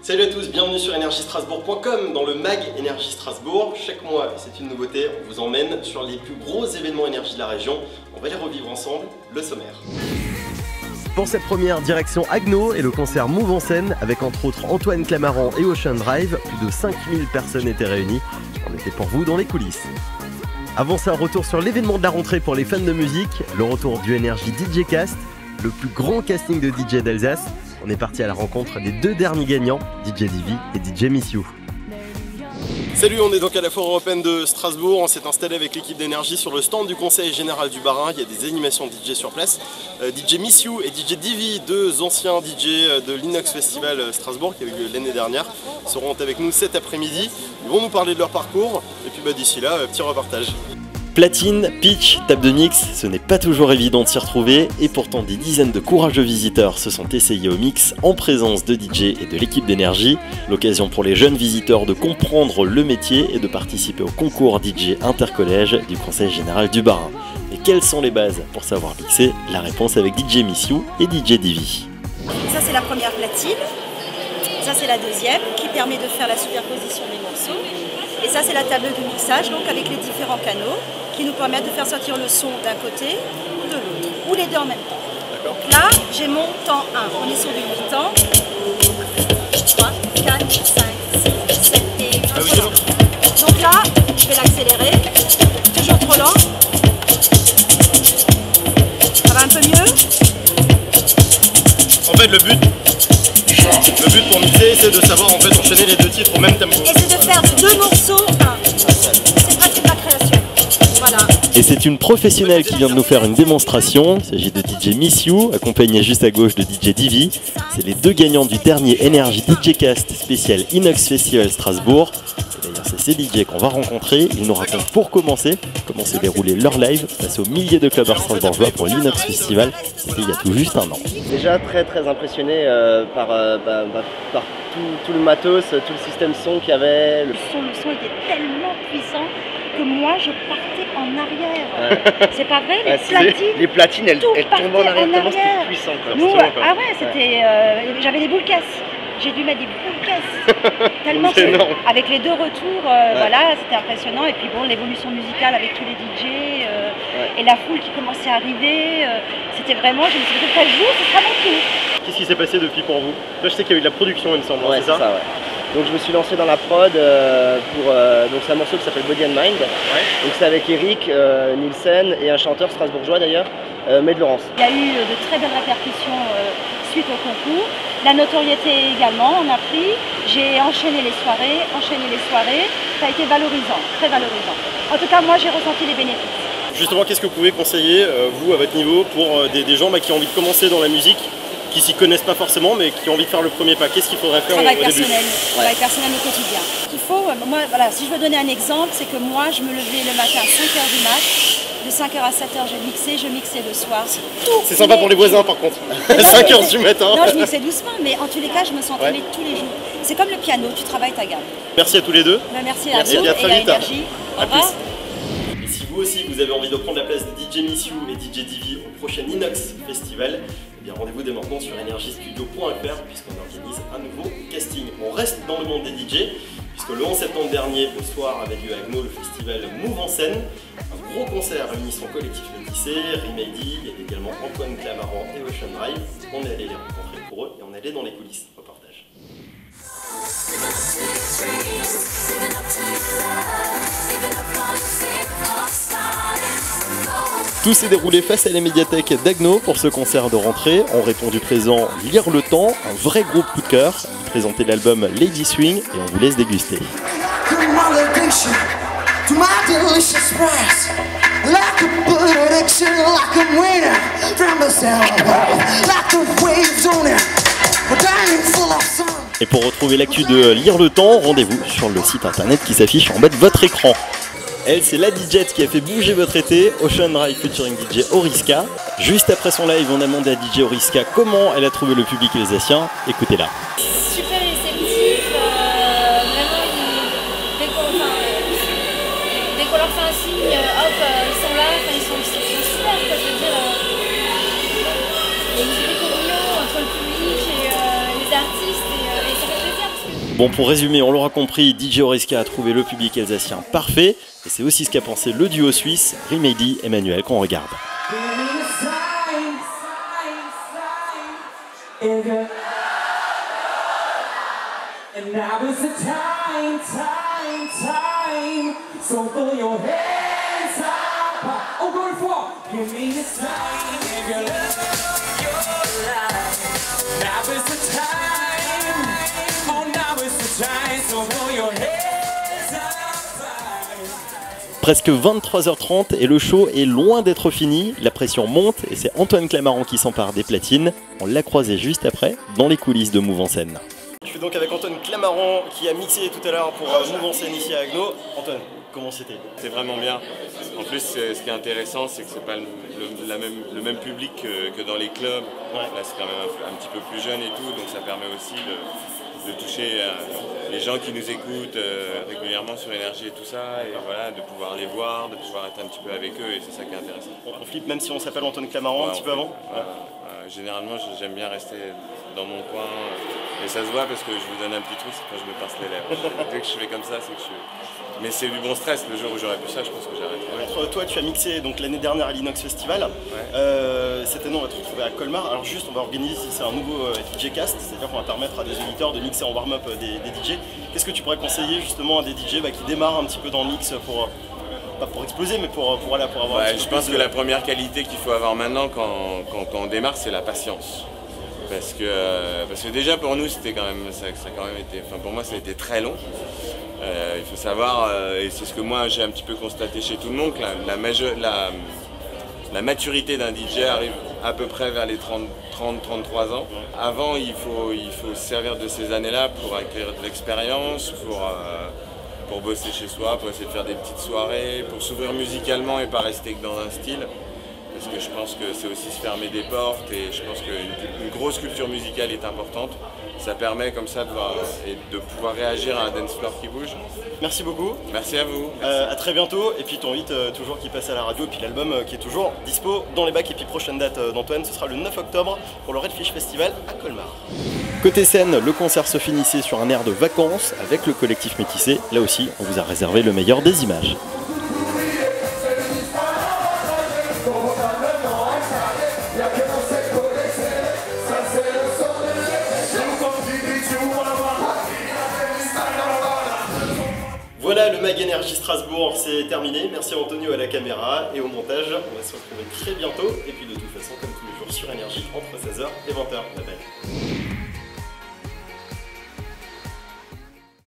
Salut à tous, bienvenue sur energiestrasbourg.com dans le mag Énergie Strasbourg. Chaque mois, et c'est une nouveauté, on vous emmène sur les plus gros événements énergie de la région. On va les revivre ensemble, le sommaire. Pour cette première, direction Agno et le concert Move en scène avec entre autres Antoine Clamaran et Ocean Drive. Plus de 5000 personnes étaient réunies. On était pour vous dans les coulisses. Avant ça, retour sur l'événement de la rentrée pour les fans de musique, le retour du Energy DJ Cast, le plus grand casting de DJ d'Alsace. On est parti à la rencontre des deux derniers gagnants, DJ Divi et DJ Miss You. Salut, on est donc à la Foire Européenne de Strasbourg. On s'est installé avec l'équipe d'énergie sur le stand du Conseil Général du Bas-Rhin. Il y a des animations DJ sur place. DJ Miss You et DJ Divi, deux anciens DJ de l'Inox Festival Strasbourg qui a eu lieu l'année dernière, seront avec nous cet après-midi. Ils vont nous parler de leur parcours et puis d'ici là, petit repartage. Platine, pitch, table de mix, ce n'est pas toujours évident de s'y retrouver et pourtant des dizaines de courageux visiteurs se sont essayés au mix en présence de DJ et de l'équipe d'énergie. L'occasion pour les jeunes visiteurs de comprendre le métier et de participer au concours DJ intercollège du Conseil Général du Bas-Rhin. Et quelles sont les bases pour savoir mixer? La réponse avec DJ Miss You et DJ Divi. Ça c'est la première platine, ça c'est la deuxième qui permet de faire la superposition des morceaux. Et ça c'est la table de mixage donc avec les différents canaux qui nous permettent de faire sortir le son d'un côté ou de l'autre, ou les deux en même temps. Donc là, j'ai mon temps 1, on est sur du 8 temps. 3, 4, 5, 6, 7 et 8. Donc là, je vais l'accélérer, toujours trop lent. Ça va un peu mieux? En fait, le but pour mixer, c'est de savoir en fait enchaîner les deux titres au même tempo. Et c'est de faire deux morceaux, c'est presque de la création. Voilà. Et c'est une professionnelle qui vient de nous faire une démonstration. Il s'agit de DJ Miss You, accompagnée juste à gauche de DJ Divi. C'est les deux gagnants du dernier Energy DJ Cast spécial Inox Festival Strasbourg. Et d'ailleurs, c'est ces DJ qu'on va rencontrer. Ils nous racontent pour commencer comment s'est déroulé leur live face aux milliers de clubbers strasbourgeois pour l'Inox Festival. C'était il y a tout juste un an. Déjà très impressionné par tout le matos, tout le système son qu'il y avait. Le son était tellement puissant que moi je partais en arrière. C'est pas vrai, les platines elles tombent en arrière tellement c'était puissant. Nous, ah ouais, c'était, j'avais des boules casses. J'ai dû mettre des boules casses. Tellement avec les deux retours, voilà, c'était impressionnant. Et puis bon, l'évolution musicale avec tous les DJ et la foule qui commençait à arriver, c'était vraiment, je me suis dit, quel jour, ce sera mon tour. Qu'est-ce qui s'est passé depuis pour vous? Là, je sais qu'il y a eu de la production, il me semble, ouais, c'est ça, ouais. Donc je me suis lancé dans la prod donc c'est un morceau qui s'appelle Body and Mind. Ouais. Donc c'est avec Eric Nielsen et un chanteur strasbourgeois d'ailleurs, Med Laurence. Il y a eu de très belles répercussions suite au concours. La notoriété également, on a pris. J'ai enchaîné les soirées. Ça a été valorisant, très valorisant. En tout cas, moi j'ai ressenti les bénéfices. Justement, qu'est-ce que vous pouvez conseiller, vous, à votre niveau, pour des gens qui ont envie de commencer dans la musique, qui s'y connaissent pas forcément, mais qui ont envie de faire le premier pas? Qu'est-ce qu'il faudrait faire au début? Travail personnel au quotidien. Il faut, moi, voilà, si je veux donner un exemple, c'est que moi, je me levais le matin à 5h du mat, de 5h à 7h, je mixais le soir. C'est sympa pour les voisins, par contre. 5h du matin. Non, je mixais doucement, mais en tous les cas, je me sentais tous les jours. C'est comme le piano, tu travailles ta gamme. Merci à tous les deux. Merci à vous et à Énergie. Au revoir. Et si vous aussi, vous avez envie de prendre la place de DJ Miss You et DJ Divi au prochain Inox Festival, rendez-vous dès maintenant sur energiestudio.fr puisqu'on organise un nouveau casting. On reste dans le monde des DJ puisque le 11 septembre dernier, au soir, avait lieu à Agno le festival Move en scène. Un gros concert réunissant collectif Métissé, Remedy, il y avait également Antoine Clamaran et Ocean Drive. On est allé les rencontrer pour eux et on est allé dans les coulisses. Reportage. Tout s'est déroulé face à la médiathèque d'Agno pour ce concert de rentrée. On répondu présent Lire le Temps, un vrai groupe coup de cœur. Ils présentaient l'album Lady Swing et on vous laisse déguster. Et pour retrouver l'actu de Lire le Temps, rendez-vous sur le site internet qui s'affiche en bas de votre écran. Elle, c'est la DJ qui a fait bouger votre été, Ocean Drive featuring DJ Oriska. Juste après son live, on a demandé à DJ Oriska comment elle a trouvé le public alsacien. Écoutez-la. Super réceptif, vraiment, dès qu'on leur fait un signe, hop, ils sont là, ils sont super, quoi, je veux dire. Il y a une vraie communion entre le public et les artistes et ça fait plaisir. Bon, pour résumer, on l'aura compris, DJ Oriska a trouvé le public alsacien parfait, et c'est aussi ce qu'a pensé le duo suisse, Remedy et Manuel, qu'on regarde. Presque 23h30 et le show est loin d'être fini, la pression monte et c'est Antoine Clamaran qui s'empare des platines. On l'a croisé juste après dans les coulisses de Move en scène. Je suis donc avec Antoine Clamaran qui a mixé tout à l'heure pour Move en scène ici à Haguenau. Antoine, comment c'était? C'est vraiment bien. En plus, ce qui est intéressant, c'est que c'est pas le même public que dans les clubs. Ouais. Là, c'est quand même un petit peu plus jeune et tout, donc ça permet aussi de toucher les gens qui nous écoutent régulièrement sur Énergie et tout ça, et voilà, de pouvoir les voir, de pouvoir être un petit peu avec eux, et c'est ça qui est intéressant. On flippe même si on s'appelle Antoine Clamaran un petit peu avant. Généralement, j'aime bien rester dans mon coin, et ça se voit parce que je vous donne un petit truc, c'est quand je me pince les lèvres. Dès que je fais comme ça, c'est que je suis... Mais c'est du bon stress, le jour où j'aurais pu ça, je pense que j'arrêterais. Toi, tu as mixé l'année dernière à l'Inox Festival. Ouais. Cette année, on va te retrouver à Colmar. Alors juste, on va organiser ici un nouveau DJ Cast, c'est-à-dire qu'on va permettre à des auditeurs de mixer en warm-up des DJ. Qu'est-ce que tu pourrais conseiller justement à des DJ qui démarrent un petit peu dans le mix pour... pas pour exploser, mais pour avoir je pense que la première qualité qu'il faut avoir maintenant quand on démarre, c'est la patience. Parce que déjà pour nous, ça a quand même été, enfin pour moi, ça a été très long. Il faut savoir, et c'est ce que moi j'ai un petit peu constaté chez tout le monde, que la maturité d'un DJ arrive à peu près vers les 30-33 ans. Avant, il faut se servir de ces années-là pour acquérir de l'expérience, pour bosser chez soi, pour essayer de faire des petites soirées, pour s'ouvrir musicalement et pas rester que dans un style. Parce que je pense que c'est aussi se fermer des portes, et je pense qu'une grosse culture musicale est importante. Ça permet comme ça de pouvoir réagir à un dance floor qui bouge. Merci beaucoup. Merci à vous. À très bientôt. Et puis ton hit toujours qui passe à la radio, et puis l'album qui est toujours dispo dans les bacs. Et puis prochaine date d'Antoine, ce sera le 9 octobre pour le Redfish Festival à Colmar. Côté scène, le concert se finissait sur un air de vacances avec le collectif Métissé. Là aussi, on vous a réservé le meilleur des images. Voilà, le Mag Énergie Strasbourg, c'est terminé. Merci à Antonio à la caméra et au montage. On va se retrouver très bientôt. Et puis de toute façon, comme tous les jours sur Énergie, entre 16h et 20h. Bye bye.